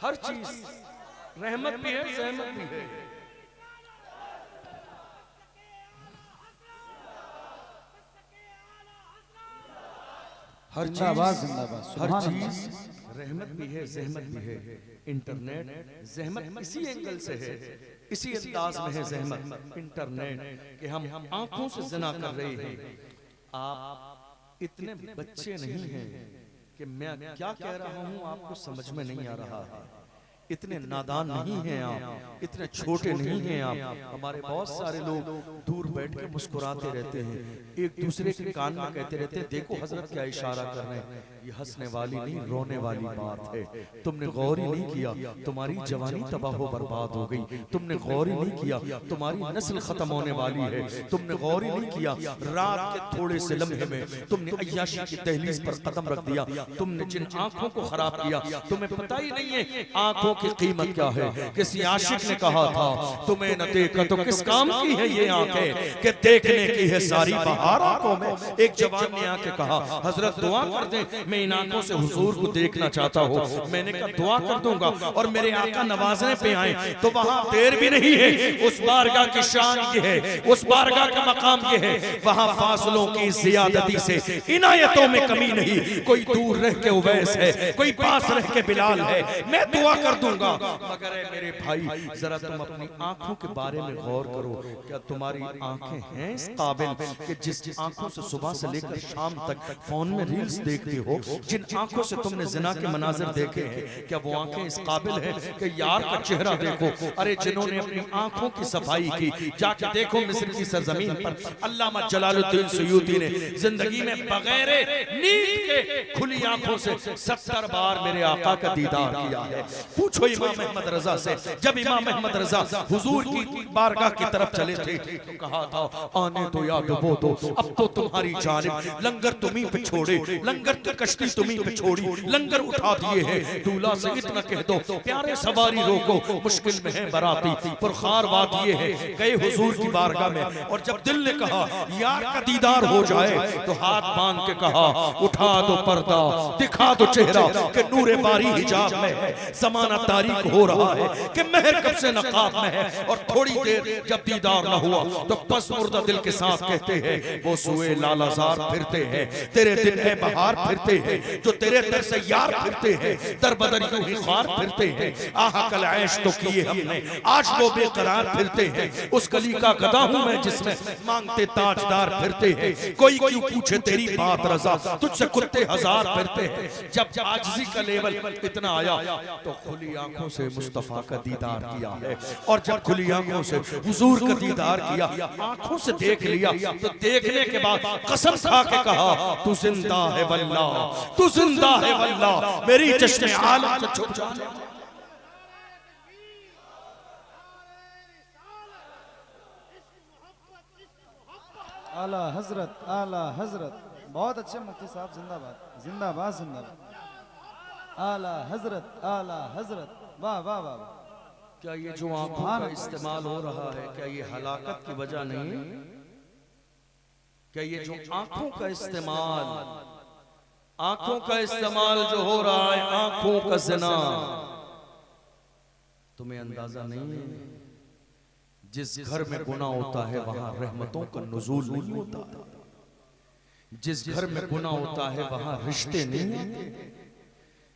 हर चीज रहमत भी है, सहमत भी है। हर चीज रहमत भी है, जहमत भी है। इंटरनेट जहमत इसी एंगल से है इसी अंदाज में है ज़हमत इंटरनेट कि हम आंखों से ज़िना कर रहे हैं। आप इतने बच्चे नहीं हैं कि मैं क्या कह रहा हूं आपको समझ में नहीं आ रहा है। इतने नादान नहीं हैं आप, इतने छोटे नहीं हैं आप। हमारे बहुत सारे लोग दूर बैठ के मुस्कुराते रहते हैं, एक दूसरे के कान में कहते रहते हैं देखो हजरत क्या इशारा कर रहे हैं। ये हंसने वाली नहीं रोने वाली बात है। तुमने गौर ही नहीं किया, तुम्हारी जवानी तबाह बर्बाद हो गई। तुमने गौर ही नहीं किया, तुम्हारी नस्ल खत्म होने वाली है। तुमने गौर ही नहीं किया, रात के थोड़े से लम्हे में तुमने अय्याशी की दहलीज पर कदम रख दिया। तुमने जिन आंखों को खराब किया, तुम्हें पता ही नहीं है आंखों की कीमत क्या है। किसी आशिक ने कहा था तुम्हें न देखा तो किस काम की है ये आंखें कि देखने की है सारी बहार आंखों में। एक जवान ने आके कहा हजरत दुआ कर दे, मैं इन आंखों से हुजूर को देखना चाहता हूँ। मैंने कहा दुआ कर दूंगा और मेरे आका नवाजने पे आए तो वहां देर भी नहीं है। उस बारगाह की शान ये है, उस बारगाह का मकाम ये है, वहां फासलों की जियादती से इनायतों में कमी नहीं। कोई दूर रह के उवैस है, कोई पास रह के बिलाल है। मैं दुआ कर दूंगा, मगर मेरे भाई जरा तुम अपनी आंखों के बारे में गौर करो। क्या तुम्हारी आंखें हैं इस काबिल कि जिस आंखों से सुबह से लेकर शाम तक फोन में रील्स देखते हो, जिन आंखों से तुमने जिना के मनाजिर देखे हैं, क्या वो आंखें इस काबिल है कि यार का चेहरा देखो। अरे जिन्होंने अपनी आंखों की सफाई की, जाके देखो मिस्र की सरजमीन पर अल्लामा जलालुद्दीन सुयूती ने जिंदगी में बगैर नींद के खुली आंखों से 70 बार मेरे आका का दीदार किया है। पूछो इमाम अहमद रजा से, जब इमाम अहमद रजा हुजूर की बारगाह की तरफ चले थे तो कहा था आने तो या डुबो दो, अब तो तुम्हारी जानिब लंगर तुम्ही पे छोड़े, लंगर की कश्ती तुम्ही पे छोड़ी, लंगर उठा दिए हैं। दूल्हा से इतना कह दो प्यारे सवारी रोको, मुश्किल में है बराती, पुरखार वादिये है। गए हुजूर की बारगाह में और जब दिल ने कहा यार का दीदार हो जाए तो हाथ बांध के कहा उठा दो पर्दा, दिखा दो चेहरा कि नूरे बारी हिजाब में है। ज़माना तारीख हो रहा है कि महर कब से नकाब में है। और थोड़ी देर जब दीदार न हुआ तो पस मुर्दा दिल के साथ कहते हैं वो सुए लालाजार फिरते हैं, तेरे दिन है बहार फिरते हैं, जो तेरे दर से यार फिरते हैं, दर बदर यूं ही ख्वार फिरते हैं। आहा कल ऐश तो किए हमने, आज वो बेकरार फिरते हैं। उस गली का गधा हूं मैं जिसमें मांगते ताजदार फिरते हैं। कोई क्यों पूछे तेरी बात रजा, तुझसे कुत्ते हजार फिरते हैं। जब आजिज़ी का लेवल इतना आया तो खुली आंखों से मुस्तफा का दीदार किया है। और जब खुली आंखों से हुजूर का दीदार किया, आंखों से देख लिया, तो देखने के बाद कसम खा के कहा तू जिंदा है वल्लाह, तू जिंदा है वल्लाह, मेरी चश्मे आलम से छुप जा।
आला हजरत, आला हजरत, बहुत अच्छे मुफ्ती साहब, जिंदाबाद जिंदाबाद जिंदाबाद। आला हजरत, आला हजरत, वाह वाह वाह।
क्या ये जो आंखों का इस्तेमाल हो रहा है, क्या ये हलाकत की वजह नहीं? क्या ये जो आंखों का इस्तेमाल, आंखों का इस्तेमाल जो हो रहा है, आंखों का ज़िना, तुम्हें अंदाजा नहीं है? जिस घर में गुनाह होता है वहां रहमतों का नुज़ूल नहीं होता। जिस घर में गुनाह होता है वहां रिश्ते नहीं होते।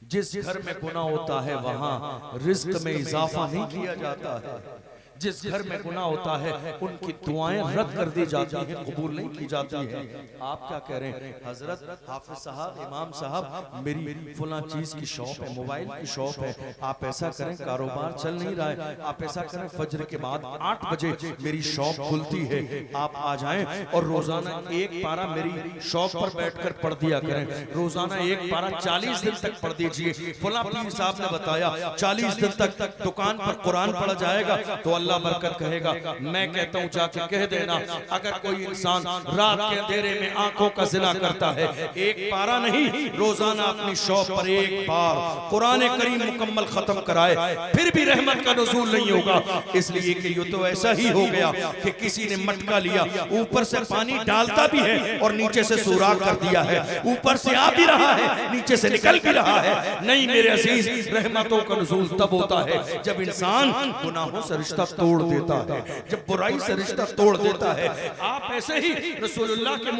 जिस घर में गुनाह होता है वहां रिज़्क़ में इजाफा नहीं किया जाता है। जिस घर में गुनाह होता है उनकी दुआएं रद्द कर दी जाती हैं, कबूल नहीं की जाती हैं। आप क्या कह रहे हैं हजरत हाफिज साहब, इमाम साहब, मेरी फुला चीज की शॉप है, मोबाइल की शॉप है, आप ऐसा करें कारोबार चल नहीं रहा है, आप ऐसा करें फजर के बाद 8 बजे मेरी शॉप खुलती है, आप आ जाएं और रोजाना एक पारा मेरी शॉप पर बैठकर पढ़ दिया करें। रोजाना एक पारा 40 दिन तक पढ़ दीजिए। फुला पीर साहब ने बताया 40 दिन तक दुकान पर कुरान पढ़ा जाएगा तो अल्लाह बरकत कहेगा। मैं कहता हूँ जाके कह देना अगर कोई इंसान रात के अंधेरे में आंखों का जिना करता है, एक पारा नहीं रोजाना अपनी शॉप पर एक बार कुरान करीम मुकम्मल खत्म कराए, फिर भी रहमत का नुज़ूल नहीं होगा। इसलिए कि ये तो ऐसा ही हो गया कि किसी ने मटका लिया, ऊपर से पानी डालता भी है और नीचे से सुराख कर दिया है, ऊपर से आ भी रहा है, नीचे से निकल भी रहा है। नहीं मेरे अजीज, रहमतों का नुज़ूल तब होता है जब इंसान गुनाहों से रिश्ता तोड़ देता है, जब बुराई से रिश्ता तोड़ देता है। आप ऐसे ही रसूलुल्लाह के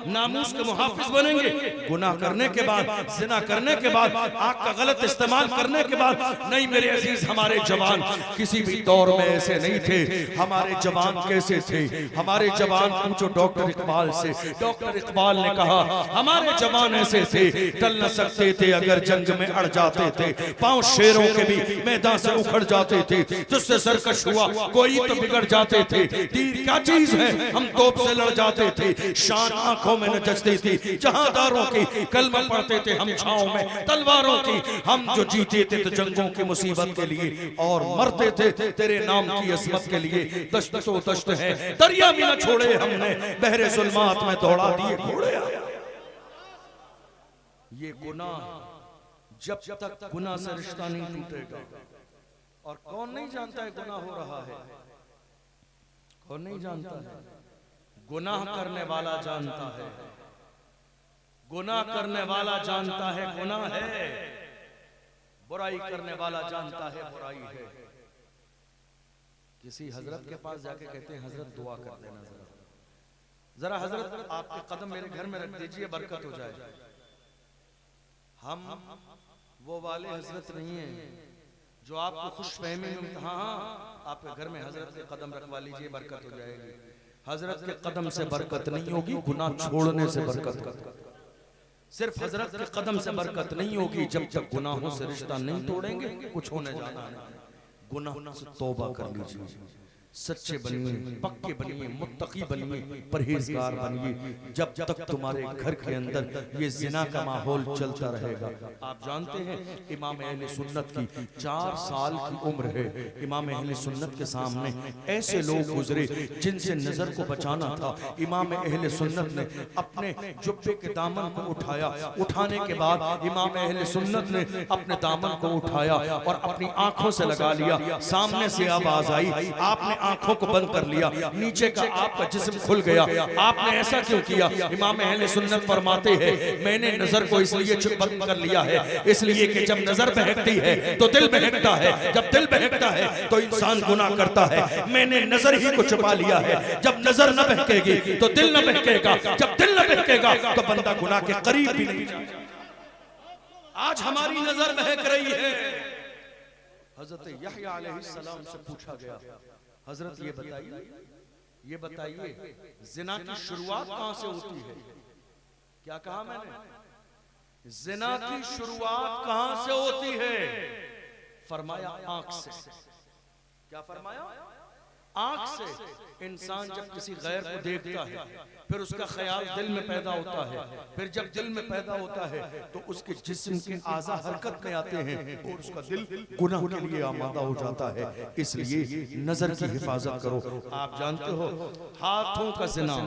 नामूस के मुहाफिज बनेंगे। गुनाह करने के बाद, ज़िना करने के बाद, आग का गलत इस्तेमाल करने के बाद, नहीं मेरे अजीज, हमारे जवान किसी भी दौर में ऐसे नहीं थे। हमारे जवान कैसे थे? हमारे जवान, पूछो डॉक्टर इकबाल से। डॉक्टर इकबाल ने कहा हमारे जवान ऐसे थे, टल न सकते थे अगर जंग में अड़ जाते थे, पांव शेरों के भी मैदान से उखड़ जाते थे, तुझसे सरकश हुआ कोई तो बिगड़ जाते थे, तीर क्या चीज है हम तोप से लड़ जाते थे, शान आंखों में न जचती थी जहांदारों की, कलमा पढ़ते थे हम छांव में तलवारों की, हम जो जीते थे तो जंगों की मुसीबत के लिए और मरते थे तेरे नाम की अजमत के लिए। दश्त तो दश्त है, दरिया भी न छोड़े हमने, बहरे जुल्मात में दौड़ा दिए घोड़े। ये गुनाह, जब तक गुनाह से रिश्ता नहीं टूटेगा, और कौन नहीं जानता है गुनाह हो रहा है? कौन नहीं जानता है? गुनाह करने वाला जानता है, गुनाह करने वाला जानता है गुनाह है, बुराई करने वाला जानता है बुराई है। किसी हजरत के पास जाके कहते हैं हजरत दुआ कर देना, जरा हजरत आपके कदम मेरे घर में रख दीजिए, बरकत हो जाए। हम वो वाले हजरत नहीं है जो आपको खुश फहमी में, हाँ आपके घर में हजरत के कदम रखवा लीजिए बरकत हो जाएगी। हजरत के कदम से बरकत नहीं होगी, गुनाह छोड़ने से बरकत। सिर्फ हजरत के कदम से बरकत नहीं होगी जब तक गुनाहों से रिश्ता नहीं तोड़ेंगे, कुछ होने जाना नहीं। गुनाह से तौबा कर लीजिए, सच्चे बनिए, पक्के बनिए, मुत्तकी बनिए, परहेजगार बनिए। जब तक तुम्हारे घर के अंदर ये जिना का माहौल चलता रहेगा। आप जानते हैं इमाम अहले सुन्नत की 4 साल की उम्र है। इमाम अहले सुन्नत के सामने ऐसे लोग गुजरे जिनसे नजर को बचाना था। इमाम अहले सुन्नत ने अपने जुब्बे के दामन को उठाया, उठाने के बाद इमाम अहले सुन्नत ने अपने दामन को उठाया और अपनी आंखों से लगा लिया। सामने से आवाज आई, आपने आंखों को बंद कर लिया, नीचे का आपका जिस्म खुल गया, आपने ऐसा क्यों किया? इमाम अहले सुन्नत फरमाते हैं मैंने नजर को इसलिए बंद कर लिया है इसलिए कि जब नजर बहकती है तो दिल बहकता है, जब दिल बहकता है तो इंसान गुनाह करता है। मैंने नजर ही को छुपा लिया है, जब नजर न बहकेगी तो दिल न बहकेगा, जब दिल न बहकेगा तो बंदा गुनाह के करीब भी नहीं जाएगा। आज हमारी नजर बहक रही है। हजरत यहया अलैहिस्सलाम से पूछा गया, हजरत ये बताइए जिना की शुरुआत कहां से होती है? क्या कहा मैंने? जिना की शुरुआत कहां से होती है? फरमाया आंख से। क्या फरमाया? आंख से। इंसान जब किसी गैर को देखता है फिर उसका ख्याल दिल में पैदा होता है, फिर जब दिल में पैदा होता है तो उसके जिस्म के आज़ा हरकत में आते हैं और उसका दिल गुनाह के लिए आमादा हो जाता है। इसलिए नजर की हिफाजत करो। आप जानते हो हाथों का जिना,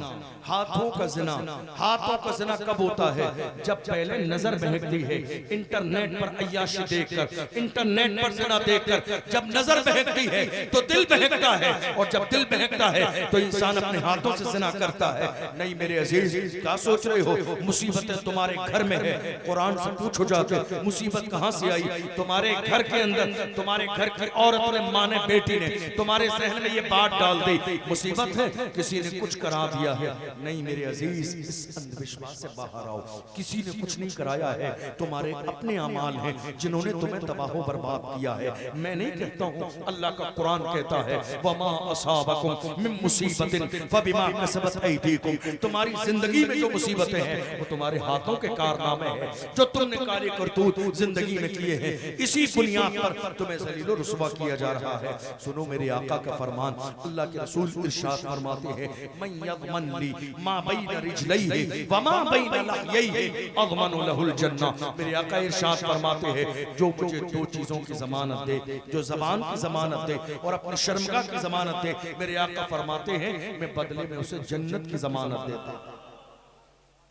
हाथों का जिना, हाथों का जिना कब होता है? जब पहले नजर बहकती है, इंटरनेट पर अय्याशी देखकर, इंटरनेट पर जिना देखकर जब नजर बहकती है तो दिल बहकता है, और जब दिल बहकता है तो इंसान अपने हाथों से जिना करता है। नहीं मेरे अजीज, क्या सोच रहे हो? मुसीबतें तुम्हारे घर में है। कुरान से पूछो जाके मुसीबत कहां से आई? तुम्हारे घर के अंदर, तुम्हारे घर की औरत ने, मां ने, बेटी ने तुम्हारे जहन में ये बात डाल दी मुसीबत है, किसी ने कुछ करा दिया है। नहीं मेरे अजीज, इस अंधविश्वास से बाहर आओ। किसी ने कुछ नहीं कराया है, तुम्हारे अपने अमाल हैं जिन्होंने तुम्हें तबाह बर्बाद किया है। मैं नहीं कहता हूं, अल्लाह का कुरान कहता है वमा असाबकुम मिन मुसीबतिन फबिमा कसबत ऐदीकुम। तुम्हारी जिंदगी में जो मुसीबतें हैं वो तुम्हारे हाथों के कारनामे हैं, जो तुमने कार्य करतूत जिंदगी में किए हैं। इसी बुनियाद पर तुम्हें ज़लील रुस्वा किया जा रहा है। सुनो मेरे आका का फरमान, अल्लाह के रसूल इरशाद फरमाते हैं मन यज़मन ली मा बैन रिजलैहि व मा बैन लहयैहि अज़मनु लहुल जन्नह। मेरे आका इरशाद फरमाते हैं जो मुझे 2 चीजों की जमानत दे, जो जबान की जमानत दे और अपनी शर्मगाह की जमानत दे, मेरे आका फरमाते हैं मैं बदले में उसे जन्नत की जमानत देता।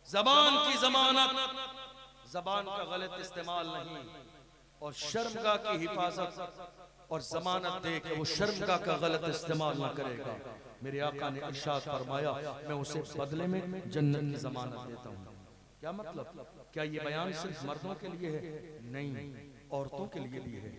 जबान की जमानत, जबान का गलत इस्तेमाल नहीं, और शर्मगाह की हिफाजत और जमानत दे के वो शर्मगाह का गलत इस्तेमाल ना करेगा। मेरे आका ने इरशाद फरमाया मैं उसे बदले में जन्नत की जमानत देता हूँ। क्या मतलब? क्या ये बयान सिर्फ मर्दों के लिए है? नहीं, औरतों के लिए भी है।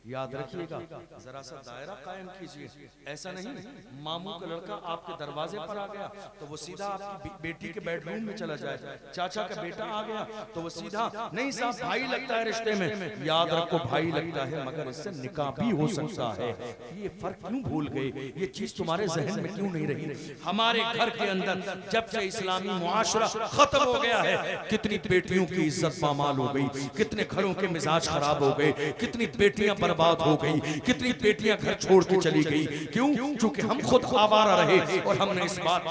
याद रखिएगा, जरा सा दायरा कायम कीजिए। ऐसा नहीं मामू का लड़का आपके दरवाजे पर आ गया तो वो सीधा आपकी बेटी के बेडरूम में चला जाए, चाचा का बेटा आ गया तो वो सीधा, नहीं साहब भाई लगता है रिश्ते में, याद रखो भाई लगता है मगर इससे निकाह भी हो सकता है। ये फर्क क्यों भूल गए, ये चीज तुम्हारे जहन में क्यों नहीं रही? हमारे घर के अंदर जब से इस्लामी मुआशरा खत्म हो गया है, कितनी बेटियों की इज्जत पामाल हो गई, कितने घरों के मिजाज खराब हो गए, कितनी बेटियां बर्बाद हो गई, कितनी बेटियां घर छोड़ के चली गई। क्यों? क्योंकि हम खुद आवारा रहे और हमने इस बात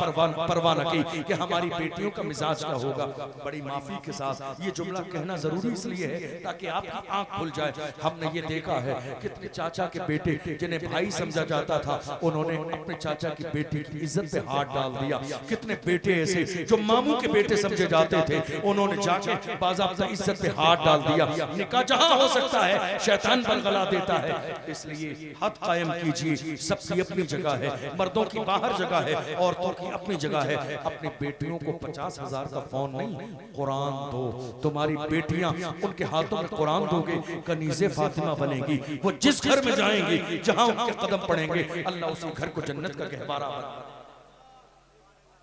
परवाह न की कि हमारी बेटियों का मिजाज क्या होगा। बड़ी माफी के साथ ये जुमला कहना जरूरी इसलिए है ताकि आपकी आंख खुल जाए। हमने ये देखा है कितने चाचा के बेटे जिन्हें भाई समझा जाता था, उन्होंने अपने चाचा की बेटी की इज्जत पे हाथ डाल दिया। कितने बेटे ऐसे जो मामू के बेटे समझे जाते थे, उन्होंने जाके बाज़ाब्ता इज्जत पे हाथ डाल दिया। निकाह जहां हो सकता है शैतान पर गला देता है, इसलिए हद कायम कीजिए। सबकी अपनी जगह है, मर्दों की बाहर जगह है, औरतों की अपनी जगह है। अपनी बेटियों को 50,000 का फोन नहीं, कुरान दो। तुम्हारी बेटियां उनके हाथों में कुरान दोगे, कनीज़े फातिमा बनेगी। वो जिस घर में जाएंगी, जहां उनके कदम पड़ेंगे, अल्लाह उसी घर को जन्नत का गहवारा बना।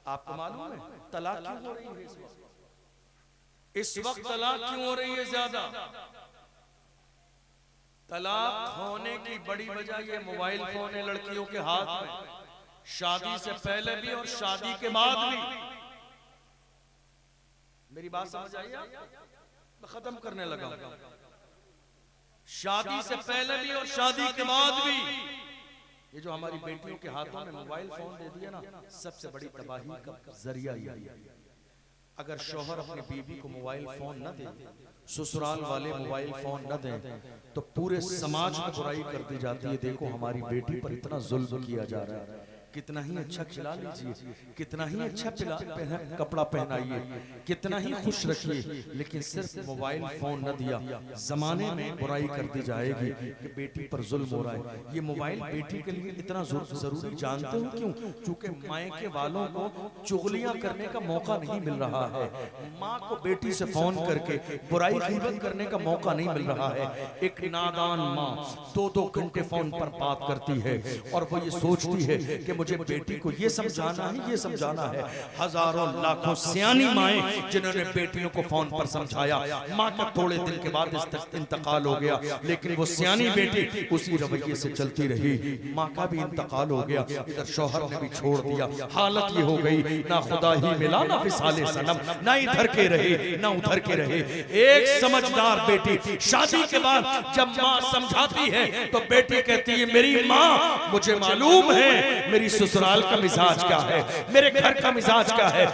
आपको मालूम है तलाक क्यों हो रही है इस वक्त? तलाक क्यों हो रही है ज्यादा? तलाक होने की बड़ी वजह ये मोबाइल फोन है लड़कियों के हाथ में, शादी से पहले भी और शादी के बाद भी। मेरी बात समझ आई? मैं खत्म करने लगा। शादी से पहले भी और शादी के बाद भी ये जो हमारी बेटियों के हाथों में मोबाइल फोन दे दिया ना, सबसे बड़ी तबाही का जरिया ये है। अगर शौहर अपनी बीवी को मोबाइल फोन न दे, ससुराल वाले मोबाइल फोन न दें, तो पूरे समाज में बुराई कर दी जाती है। देखो हमारी बेटी पर इतना जुल्म किया जा रहा है, कितना ही अच्छा खिला लीजिए, कितना ही अच्छा कपड़ा पहनाइए, कितना ही खुश रखिए, लेकिन सिर्फ मोबाइल फोन न दिया, जमाने में बुराई कर दी जाएगी कि बेटी पर जुल्म हो रहा है। ये मोबाइल बेटी के लिए इतना जरूरी जानते हो क्यों? क्योंकि मायके वालों को चुगलियां करने का मौका नहीं मिल रहा है। माँ को बेटी से फोन करके बुराई गीबत करने का मौका नहीं मिल रहा है। एक नादान माँ 2-2 घंटे फोन पर बात करती है और वो ये सोचती है कि मुझे बेटी को ये समझाना है, ये समझाना है। हजारों लाखों सियानी माएं जिन्होंने बेटियों को फोन पर समझाया, माँ का थोड़े दिन के बाद इंतकाल हो गया, लेकिन वो सियानी बेटी उसी रवैये से चलती रही। माँ का भी इंतकाल हो गया, इधर शौहर ने भी छोड़ दिया। हालत ये हो गई, ना खुदा ही मिला ना विसाले सनम, ना इधर के रहे ना उधर के रहे। एक समझदार बेटी शादी के बाद जब माँ समझाती है तो बेटी कहती है मेरी माँ मुझे मालूम है मेरी ससुराल का मिजाज क्या है, मेरे घर का मिजाज क्या है।